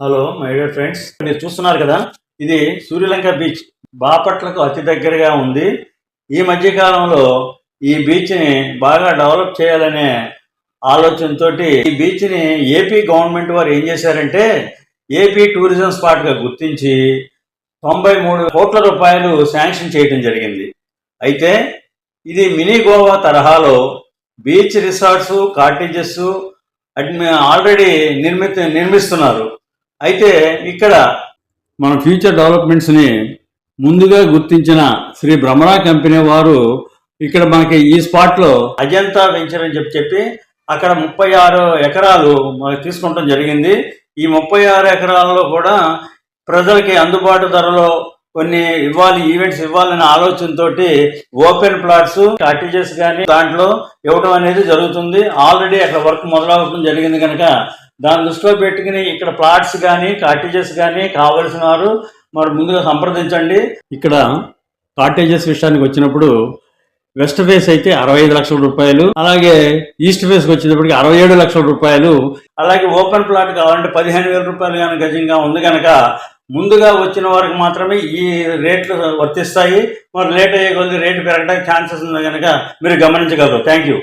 Hello my dear friends, మీరు చూస్తున్నారు కదా, ఇది సూర్యలంక బీచ్ బాపట్లకు అతి దగ్గరగా ఉంది. ఈ మధ్య కాలంలో ఈ బీచ్ని బాగా డెవలప్ చేయాలనే ఆలోచనతో ఈ బీచ్ని ఏపీ గవర్నమెంట్ వారు ఏం చేశారంటే ఏపీ టూరిజం స్పాట్గా గుర్తించి 93 కోట్ల రూపాయలు శాంక్షన్ చేయడం జరిగింది. అయితే ఇది మినీ గోవా తరహాలో బీచ్ రిసార్ట్స్, కాటేజెస్ ఆల్రెడీ నిర్మిస్తున్నారు. అయితే ఇక్కడ మన ఫ్యూచర్ డెవలప్మెంట్స్ని ముందుగా గుర్తించిన శ్రీ భ్రమరా కంపెనీ వారు ఇక్కడ మనకి ఈ స్పాట్లో అజంతా వెంచర్ అని చెప్పి అక్కడ 36 ఎకరాలు తీసుకుంటాం జరిగింది. ఈ 36 ఎకరాలలో కూడా ప్రజలకి అందుబాటు ధరలో కొన్ని ఈవెంట్స్ ఇవ్వాలనే ఆలోచనతో ఓపెన్ ప్లాట్స్, కాటేజెస్ కానీ దాంట్లో ఇవ్వడం అనేది జరుగుతుంది. ఆల్రెడీ అక్కడ వర్క్ మొదలవడం జరిగింది కనుక దాని దృష్టిలో పెట్టుకుని ఇక్కడ ప్లాట్స్ కానీ కాటేజెస్ కానీ కావలసిన వారు మరి ముందుగా సంప్రదించండి. ఇక్కడ కాటేజెస్ విషయానికి వచ్చినప్పుడు వెస్ట్ ఫేస్ అయితే 65 లక్షల రూపాయలు, అలాగే ఈస్ట్ ఫేస్కి వచ్చేటప్పటికి 67 లక్షల రూపాయలు, అలాగే ఓపెన్ ప్లాట్ కావాలంటే 15,000 రూపాయలు కానీ గజంగా ఉంది కనుక ముందుగా వచ్చిన వారికి మాత్రమే ఈ రేట్లు వర్తిస్తాయి. మరి లేట్ అయ్యే కొద్ది రేటు పెరగడానికి ఛాన్సెస్ ఉంది కనుక మీరు గమనించగలరు. Thank you.